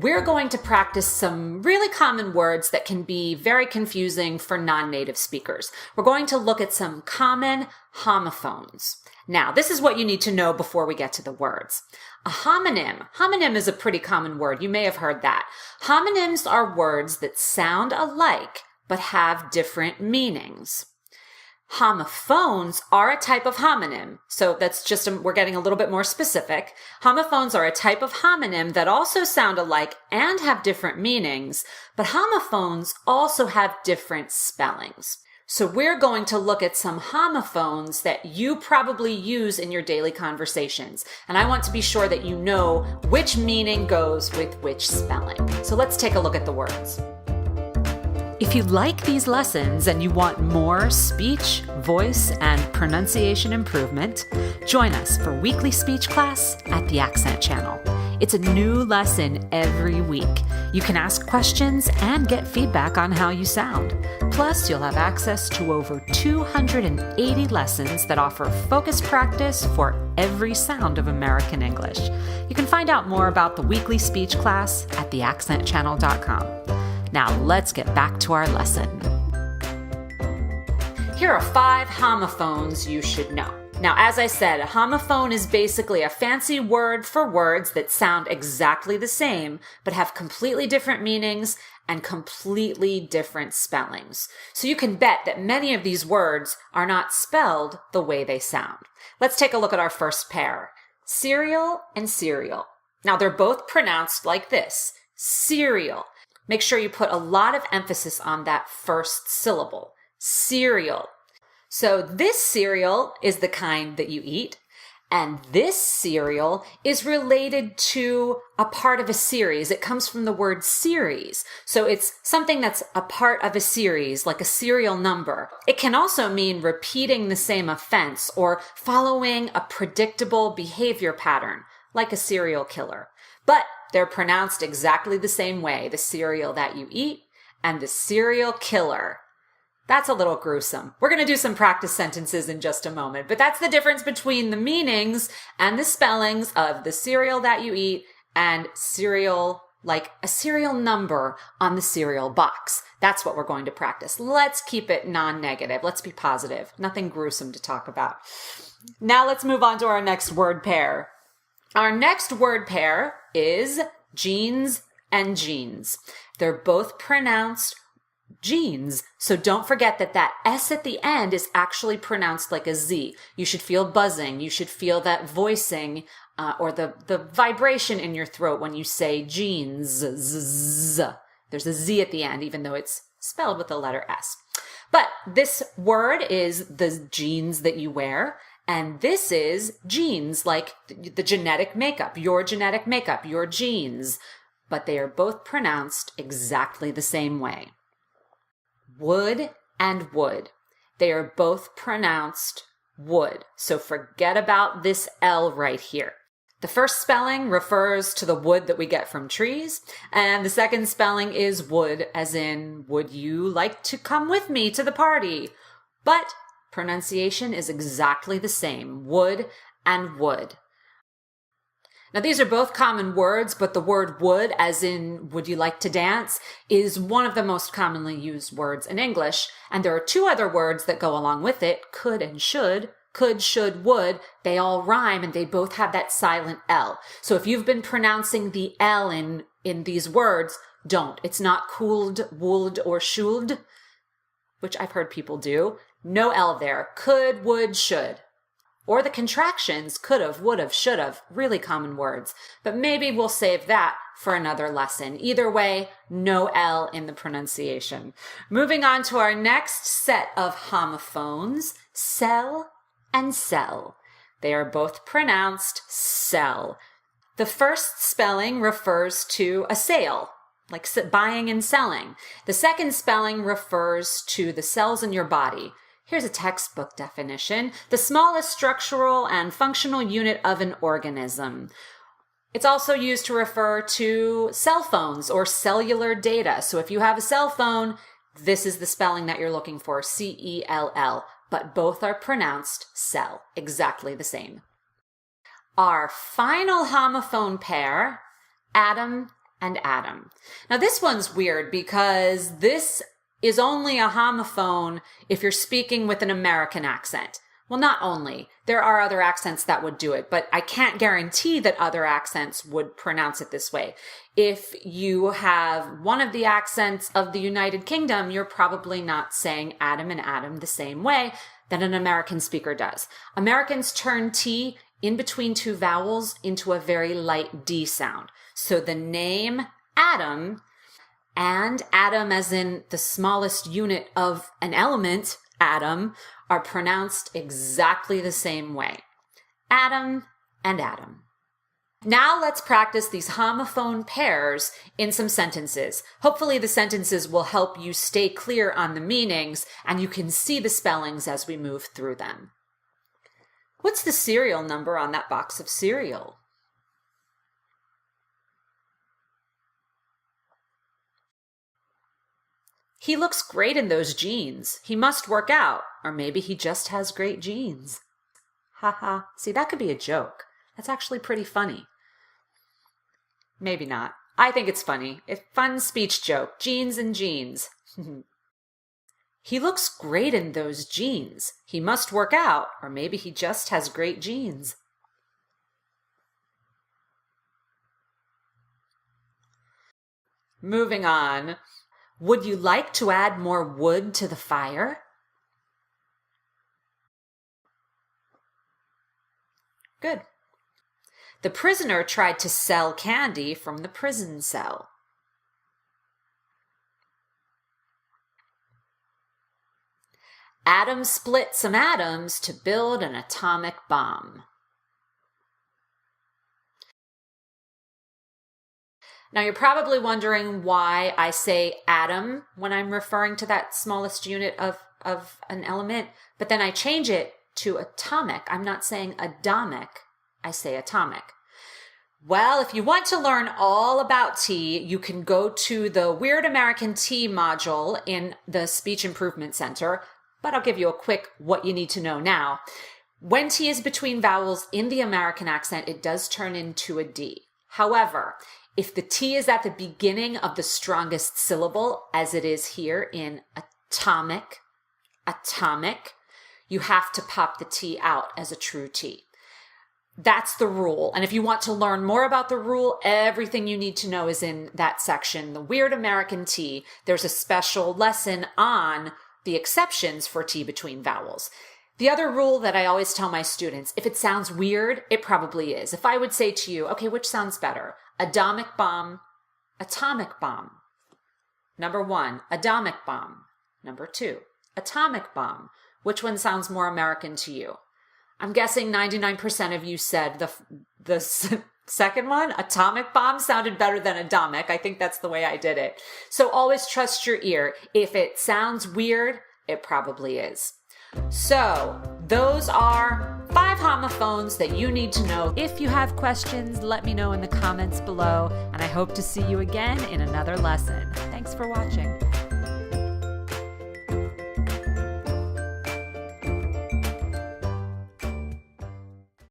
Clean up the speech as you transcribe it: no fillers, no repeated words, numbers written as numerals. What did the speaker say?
We're going to practice some really common words that can be very confusing for non-native speakers. We're going to look at some common homophones. Now, this is what you need to know before we get to the words. A homonym is a pretty common word. You may have heard that. Homonyms are words that sound alike but have different meanings. Homophones are a type of homonym. So that's just, we're getting a little bit more specific. Homophones are a type of homonym that also sound alike and have different meanings, but homophones also have different spellings. So we're going to look at some homophones that you probably use in your daily conversations. And I want to be sure that you know which meaning goes with which spelling. So let's take a look at the words. If you like these lessons and you want more speech, voice, and pronunciation improvement, join us for weekly speech class at the Accent Channel. It's a new lesson every week. You can ask questions and get feedback on how you sound. Plus, you'll have access to over 280 lessons that offer focused practice for every sound of American English. You can find out more about the weekly speech class at theaccentchannel.com. Now let's get back to our lesson. Here are 5 homophones you should know. Now, as I said, a homophone is basically a fancy word for words that sound exactly the same, but have completely different meanings and completely different spellings. So you can bet that many of these words are not spelled the way they sound. Let's take a look at our first pair. Cereal and cereal. Now, they're both pronounced like this, cereal. Make sure you put a lot of emphasis on that first syllable, cereal. So this cereal is the kind that you eat, and this cereal is related to a part of a series. It comes from the word series. So it's something that's a part of a series, like a serial number. It can also mean repeating the same offense or following a predictable behavior pattern, like a serial killer. But they're pronounced exactly the same way, the cereal that you eat and the serial killer. That's a little gruesome. We're going to do some practice sentences in just a moment, but that's the difference between the meanings and the spellings of the cereal that you eat and cereal, like a serial number on the cereal box. That's what we're going to practice. Let's keep it non-negative. Let's be positive. Nothing gruesome to talk about. Now let's move on to our next word pair. Our next word pair is jeans and jeans. They're both pronounced jeans. So don't forget that that S at the end is actually pronounced like a Z. You should feel buzzing. You should feel that voicing or the vibration in your throat when you say jeans. Z. There's a Z at the end, even though it's spelled with the letter S. But this word is the jeans that you wear. And this is genes, like the genetic makeup, your genes. But they are both pronounced exactly the same way. Wood and wood. They are both pronounced wood. So forget about this L right here. The first spelling refers to the wood that we get from trees. And the second spelling is would, as in, would you like to come with me to the party? But pronunciation is exactly the same, wood and wood. Now, these are both common words, but the word would, as in would you like to dance, is one of the most commonly used words in English. And there are 2 other words that go along with it, could and should. Could, should, would, they all rhyme and they both have that silent L. So if you've been pronouncing the L in these words, don't. It's not cooled, would, or should, which I've heard people do. No L there. Could, would, should. Or the contractions, could've, would've, should've, really common words. But maybe we'll save that for another lesson. Either way, no L in the pronunciation. Moving on to our next set of homophones, sell and sell. They are both pronounced sell. The first spelling refers to a sale, like buying and selling. The second spelling refers to the cells in your body. Here's a textbook definition: the smallest structural and functional unit of an organism. It's also used to refer to cell phones or cellular data. So if you have a cell phone, this is the spelling that you're looking for, C-E-L-L, but both are pronounced cell, exactly the same. Our final homophone pair, atom and atom. Now this one's weird because this is only a homophone if you're speaking with an American accent. Well, not only. There are other accents that would do it, but I can't guarantee that other accents would pronounce it this way. If you have one of the accents of the United Kingdom, you're probably not saying atom and atom the same way that an American speaker does. Americans turn T in between two vowels into a very light D sound. So the name atom and atom as in the smallest unit of an element, atom, are pronounced exactly the same way. Atom and atom. Now let's practice these homophone pairs in some sentences. Hopefully the sentences will help you stay clear on the meanings and you can see the spellings as we move through them. What's the serial number on that box of cereal? He looks great in those jeans. He must work out, or maybe he just has great genes. Haha. See, that could be a joke. That's actually pretty funny. Maybe not. I think it's funny. It's a fun speech joke. Jeans and jeans. He looks great in those jeans. He must work out, or maybe he just has great genes. Moving on. Would you like to add more wood to the fire? Good. The prisoner tried to sell candy from the prison cell. Adam split some atoms to build an atomic bomb. Now you're probably wondering why I say atom when I'm referring to that smallest unit of an element, but then I change it to atomic. I'm not saying adomic, I say atomic. Well, if you want to learn all about T, you can go to the Weird American T module in the Speech Improvement Center, but I'll give you a quick what you need to know now. When T is between vowels in the American accent, it does turn into a D. However, if the T is at the beginning of the strongest syllable, as it is here in atomic, you have to pop the T out as a true T. That's the rule. And if you want to learn more about the rule, everything you need to know is in that section, the Weird American T. There's a special lesson on the exceptions for T between vowels. The other rule that I always tell my students, if it sounds weird, it probably is. If I would say to you, okay, which sounds better? Adomic bomb, atomic bomb. Number 1, adomic bomb. Number 2, atomic bomb. Which one sounds more American to you? I'm guessing 99% of you said the second one, atomic bomb, sounded better than adomic. I think that's the way I did it. So always trust your ear. If it sounds weird, it probably is. So those are 5 homophones that you need to know. If you have questions, let me know in the comments below, and I hope to see you again in another lesson. Thanks for watching.